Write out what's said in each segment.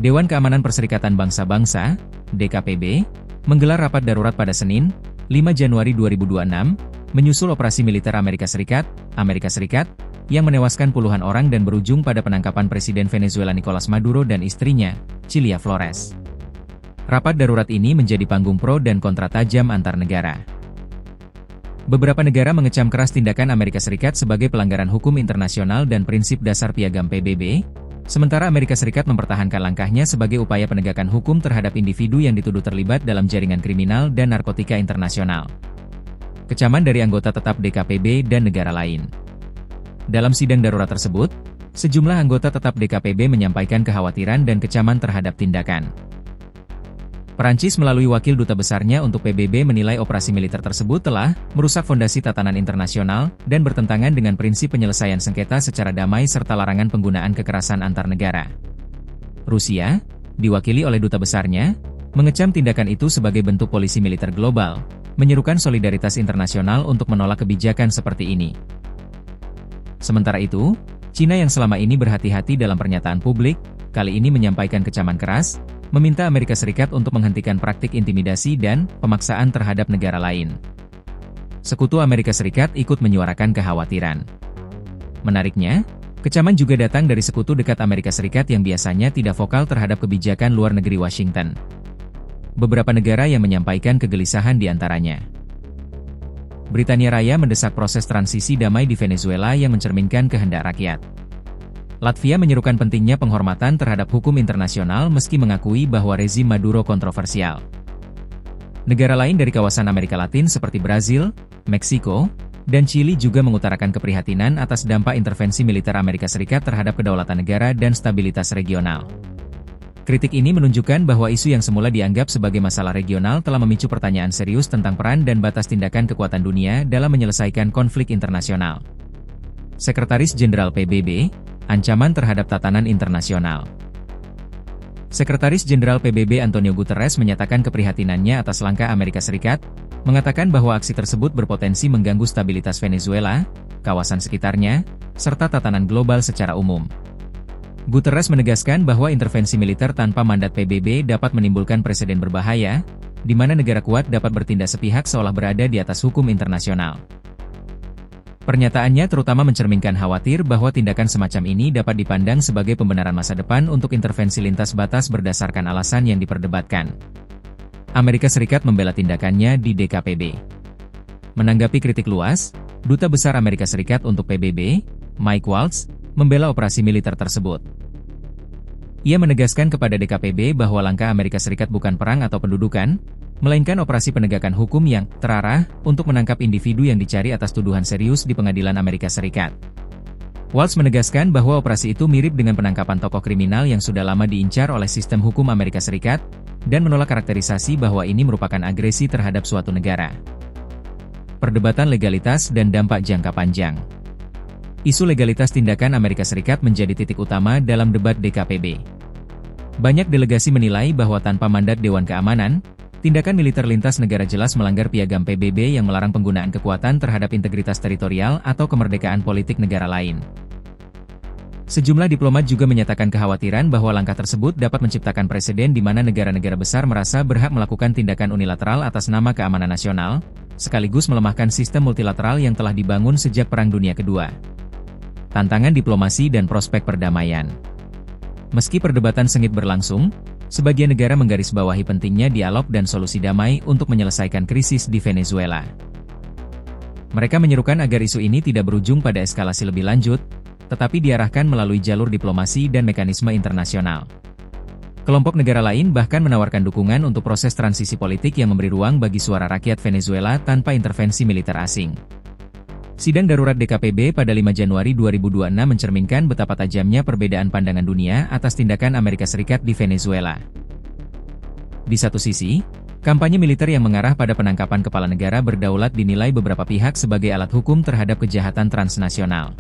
Dewan Keamanan Perserikatan Bangsa-Bangsa, DKPB, menggelar rapat darurat pada Senin, 5 Januari 2026, menyusul operasi militer Amerika Serikat, yang menewaskan puluhan orang dan berujung pada penangkapan Presiden Venezuela Nicolas Maduro dan istrinya, Cilia Flores. Rapat darurat ini menjadi panggung pro dan kontra tajam antar negara. Beberapa negara mengecam keras tindakan Amerika Serikat sebagai pelanggaran hukum internasional dan prinsip dasar Piagam PBB, sementara Amerika Serikat mempertahankan langkahnya sebagai upaya penegakan hukum terhadap individu yang dituduh terlibat dalam jaringan kriminal dan narkotika internasional. Kecaman dari anggota tetap DKPB dan negara lain. Dalam sidang darurat tersebut, sejumlah anggota tetap DKPB menyampaikan kekhawatiran dan kecaman terhadap tindakan. Perancis melalui wakil duta besarnya untuk PBB menilai operasi militer tersebut telah merusak fondasi tatanan internasional dan bertentangan dengan prinsip penyelesaian sengketa secara damai serta larangan penggunaan kekerasan antar negara. Rusia, diwakili oleh duta besarnya, mengecam tindakan itu sebagai bentuk polisi militer global, menyerukan solidaritas internasional untuk menolak kebijakan seperti ini. Sementara itu, Cina yang selama ini berhati-hati dalam pernyataan publik, kali ini menyampaikan kecaman keras, meminta Amerika Serikat untuk menghentikan praktik intimidasi dan pemaksaan terhadap negara lain. Sekutu Amerika Serikat ikut menyuarakan kekhawatiran. Menariknya, kecaman juga datang dari sekutu dekat Amerika Serikat yang biasanya tidak vokal terhadap kebijakan luar negeri Washington. Beberapa negara yang menyampaikan kegelisahan di antaranya. Britania Raya mendesak proses transisi damai di Venezuela yang mencerminkan kehendak rakyat. Latvia menyerukan pentingnya penghormatan terhadap hukum internasional meski mengakui bahwa rezim Maduro kontroversial. Negara lain dari kawasan Amerika Latin seperti Brazil, Meksiko, dan Chili juga mengutarakan keprihatinan atas dampak intervensi militer Amerika Serikat terhadap kedaulatan negara dan stabilitas regional. Kritik ini menunjukkan bahwa isu yang semula dianggap sebagai masalah regional telah memicu pertanyaan serius tentang peran dan batas tindakan kekuatan dunia dalam menyelesaikan konflik internasional. Sekretaris Jenderal PBB, ancaman terhadap tatanan internasional. Sekretaris Jenderal PBB Antonio Guterres menyatakan keprihatinannya atas langkah Amerika Serikat, mengatakan bahwa aksi tersebut berpotensi mengganggu stabilitas Venezuela, kawasan sekitarnya, serta tatanan global secara umum. Guterres menegaskan bahwa intervensi militer tanpa mandat PBB dapat menimbulkan presiden berbahaya, di mana negara kuat dapat bertindak sepihak seolah berada di atas hukum internasional. Pernyataannya terutama mencerminkan khawatir bahwa tindakan semacam ini dapat dipandang sebagai pembenaran masa depan untuk intervensi lintas batas berdasarkan alasan yang diperdebatkan. Amerika Serikat membela tindakannya di DKPB. Menanggapi kritik luas, Duta Besar Amerika Serikat untuk PBB, Mike Waltz, membela operasi militer tersebut. Ia menegaskan kepada DKPB bahwa langkah Amerika Serikat bukan perang atau pendudukan, melainkan operasi penegakan hukum yang terarah untuk menangkap individu yang dicari atas tuduhan serius di pengadilan Amerika Serikat. Waltz menegaskan bahwa operasi itu mirip dengan penangkapan tokoh kriminal yang sudah lama diincar oleh sistem hukum Amerika Serikat, dan menolak karakterisasi bahwa ini merupakan agresi terhadap suatu negara. Perdebatan legalitas dan dampak jangka panjang. Isu legalitas tindakan Amerika Serikat menjadi titik utama dalam debat DKPB. Banyak delegasi menilai bahwa tanpa mandat Dewan Keamanan, tindakan militer lintas negara jelas melanggar Piagam PBB yang melarang penggunaan kekuatan terhadap integritas teritorial atau kemerdekaan politik negara lain. Sejumlah diplomat juga menyatakan kekhawatiran bahwa langkah tersebut dapat menciptakan preseden di mana negara-negara besar merasa berhak melakukan tindakan unilateral atas nama keamanan nasional, sekaligus melemahkan sistem multilateral yang telah dibangun sejak Perang Dunia Kedua. Tantangan diplomasi dan prospek perdamaian. Meski perdebatan sengit berlangsung, sebagian negara menggarisbawahi pentingnya dialog dan solusi damai untuk menyelesaikan krisis di Venezuela. Mereka menyerukan agar isu ini tidak berujung pada eskalasi lebih lanjut, tetapi diarahkan melalui jalur diplomasi dan mekanisme internasional. Kelompok negara lain bahkan menawarkan dukungan untuk proses transisi politik yang memberi ruang bagi suara rakyat Venezuela tanpa intervensi militer asing. Sidang darurat DKPB pada 5 Januari 2026 mencerminkan betapa tajamnya perbedaan pandangan dunia atas tindakan Amerika Serikat di Venezuela. Di satu sisi, kampanye militer yang mengarah pada penangkapan kepala negara berdaulat dinilai beberapa pihak sebagai alat hukum terhadap kejahatan transnasional.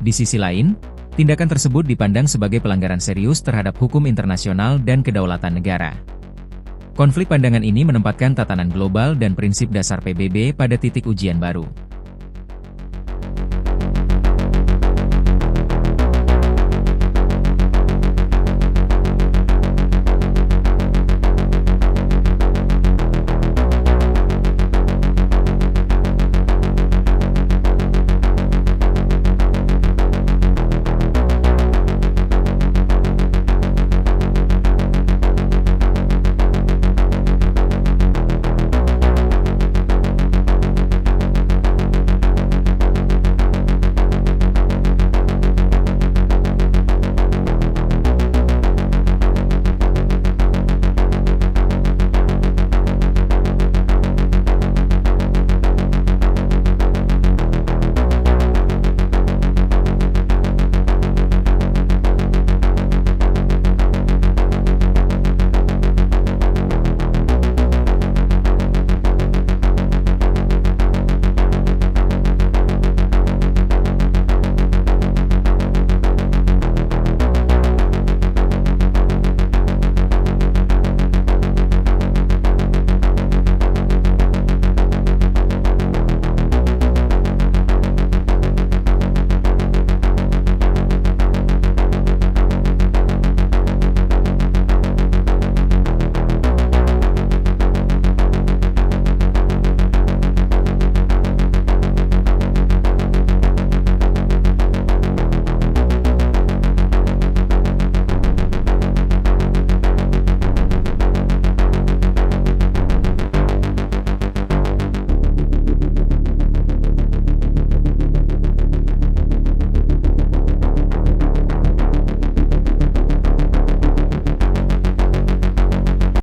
Di sisi lain, tindakan tersebut dipandang sebagai pelanggaran serius terhadap hukum internasional dan kedaulatan negara. Konflik pandangan ini menempatkan tatanan global dan prinsip dasar PBB pada titik ujian baru.